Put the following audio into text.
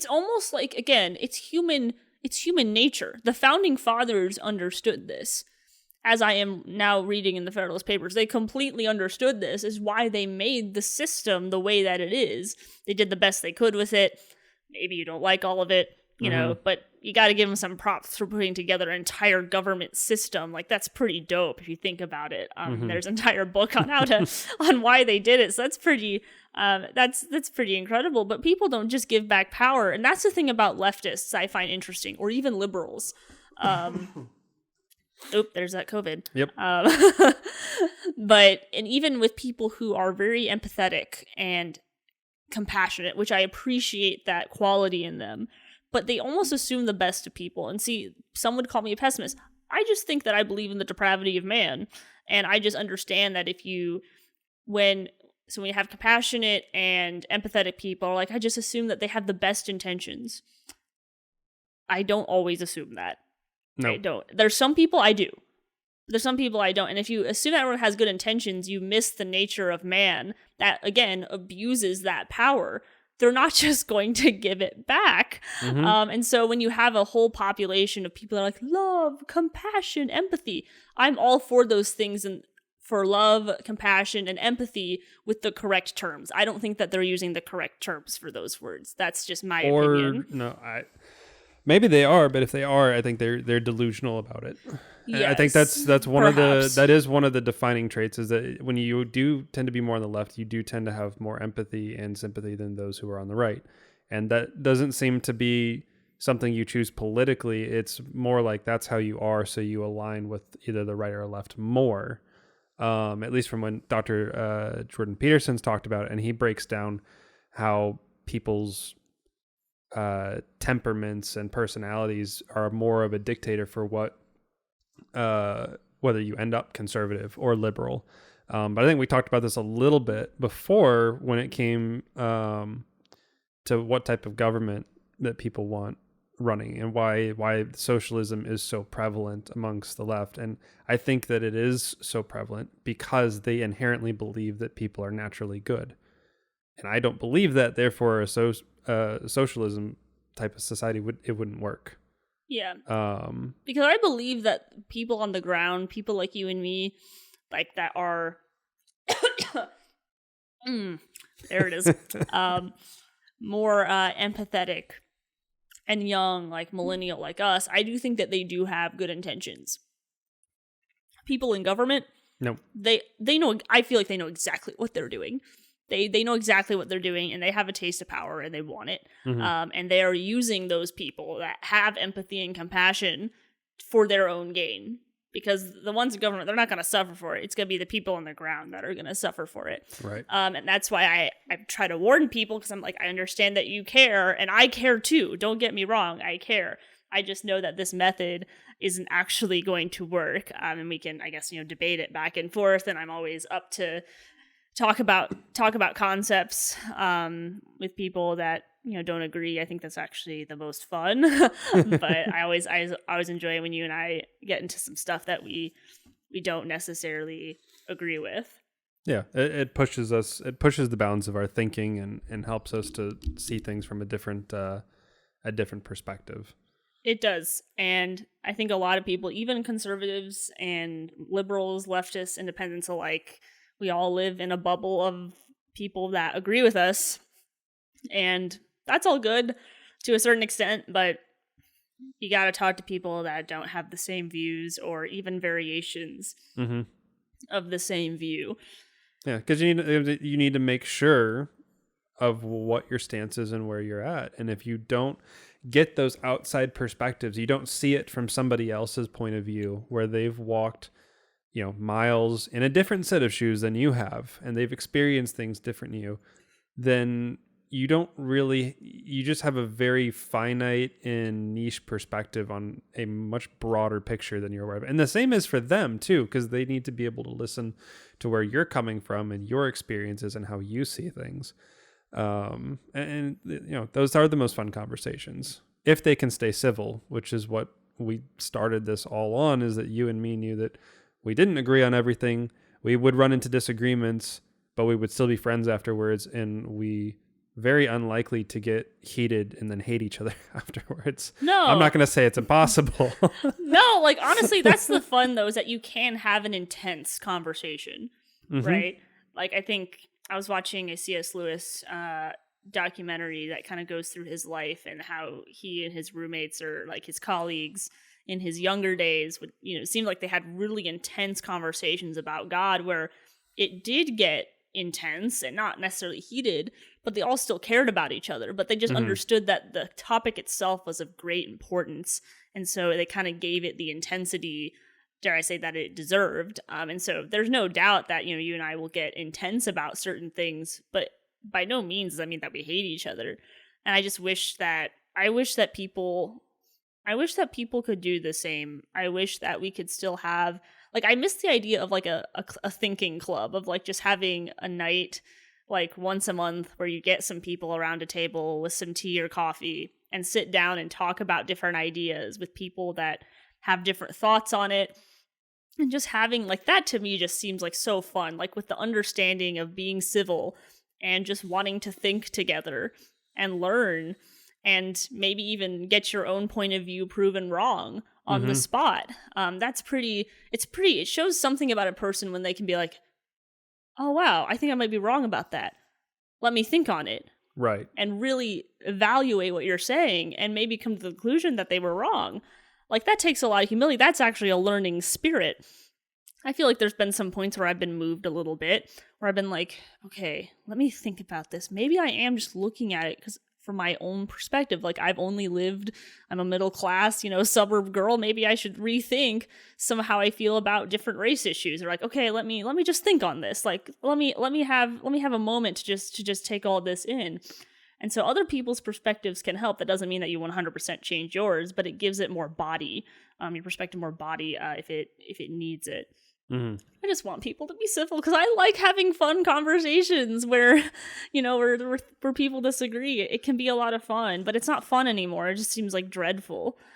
it's almost like, again, it's human nature. The founding fathers understood this. As I am now reading in the Federalist Papers, they completely understood this, is why they made the system the way that it is. They did the best they could with it. Maybe you don't like all of it, you know, but you got to give them some props for putting together an entire government system. Like, that's pretty dope if you think about it. There's an entire book on on why they did it. So that's pretty, that's pretty incredible. But people don't just give back power. And that's the thing about leftists I find interesting, or even liberals. Oop, there's that COVID. Yep. And even with people who are very empathetic and compassionate, which I appreciate that quality in them, but they almost assume the best of people. And see, some would call me a pessimist. I just think that I believe in the depravity of man. And I just understand that when you have compassionate and empathetic people, like, I just assume that they have the best intentions. I don't always assume that. No. I don't. There's some people I do. There's some people I don't. And if you assume that everyone has good intentions, you miss the nature of man that, again, abuses that power. They're not just going to give it back. And so when you have a whole population of people that are like, love, compassion, empathy, I'm all for those things, and for love, compassion, and empathy with the correct terms. I don't think that they're using the correct terms for those words. That's just my opinion. No, maybe they are, but if they are, I think they're delusional about it. Yes, I think that's one perhaps. that is one of the defining traits, is that when you do tend to be more on the left, you do tend to have more empathy and sympathy than those who are on the right. And that doesn't seem to be something you choose politically. It's more like that's how you are, so you align with either the right or left more. At least from when Dr. Jordan Peterson's talked about it, and he breaks down how people's temperaments and personalities are more of a dictator for whether you end up conservative or liberal. But I think we talked about this a little bit before when it came to what type of government that people want running, and why socialism is so prevalent amongst the left. And I think that it is so prevalent because they inherently believe that people are naturally good. And I don't believe that, therefore a socialism type of society wouldn't work. Yeah. Because I believe that people on the ground, people like you and me, like that are there it is. More empathetic and young, like millennial like us, I do think that they do have good intentions. People in government, no. They know, I feel like they know exactly what they're doing. They know exactly what they're doing, and they have a taste of power, and they want it. And they are using those people that have empathy and compassion for their own gain. Because the ones in government, they're not going to suffer for it. It's going to be the people on the ground that are going to suffer for it. Right. And that's why I try to warn people, because I'm like, I understand that you care, and I care too. Don't get me wrong, I care. I just know that this method isn't actually going to work. And we can, I guess, debate it back and forth, and I'm always up to talk about concepts with people that don't agree. I think that's actually the most fun. But I always enjoy when you and I get into some stuff that we don't necessarily agree with. Yeah, it pushes the bounds of our thinking and helps us to see things from a different perspective. It does. And I think a lot of people, even conservatives and liberals, leftists, independents alike, we all live in a bubble of people that agree with us. And that's all good to a certain extent, but you got to talk to people that don't have the same views or even variations of the same view. Yeah, because you need to make sure of what your stance is and where you're at. And if you don't get those outside perspectives, you don't see it from somebody else's point of view where they've walked miles in a different set of shoes than you have, and they've experienced things different than you, then you just have a very finite and niche perspective on a much broader picture than you're aware of. And the same is for them too, because they need to be able to listen to where you're coming from and your experiences and how you see things. And those are the most fun conversations if they can stay civil, which is what we started this all on, is that you and me knew that we didn't agree on everything. We would run into disagreements, but we would still be friends afterwards, and we very unlikely to get heated and then hate each other afterwards. No. I'm not going to say it's impossible. No, like honestly, that's the fun though, is that you can have an intense conversation, right? Like I think I was watching a C.S. Lewis documentary that kind of goes through his life and how he and his roommates or like his colleagues in his younger days would, it seemed like they had really intense conversations about God where it did get intense and not necessarily heated, but they all still cared about each other, but they just understood that the topic itself was of great importance. And so they kind of gave it the intensity, dare I say, that it deserved. And so there's no doubt that, you and I will get intense about certain things, but by no means does that mean that we hate each other. And I just wish that people could do the same. I wish that we could still have, like, I miss the idea of like a thinking club, of like just having a night like once a month where you get some people around a table with some tea or coffee and sit down and talk about different ideas with people that have different thoughts on it. And just having like that, to me, just seems like so fun, like with the understanding of being civil and just wanting to think together and learn and maybe even get your own point of view proven wrong on the spot. It shows something about a person when they can be like, oh, wow, I think I might be wrong about that. Let me think on it. Right. And really evaluate what you're saying and maybe come to the conclusion that they were wrong. Like, that takes a lot of humility. That's actually a learning spirit. I feel like there's been some points where I've been moved a little bit, where I've been like, okay, let me think about this. Maybe I am just looking at it because from my own perspective, like I'm a middle class, suburb girl. Maybe I should rethink how I feel about different race issues. Or like, okay, let me just think on this. Like, let me have a moment to just take all this in. And so other people's perspectives can help. That doesn't mean that you 100% change yours, but it gives it more body, your perspective more body if it needs it. I just want people to be civil because I like having fun conversations where, where people disagree. It can be a lot of fun, but it's not fun anymore. It just seems like dreadful.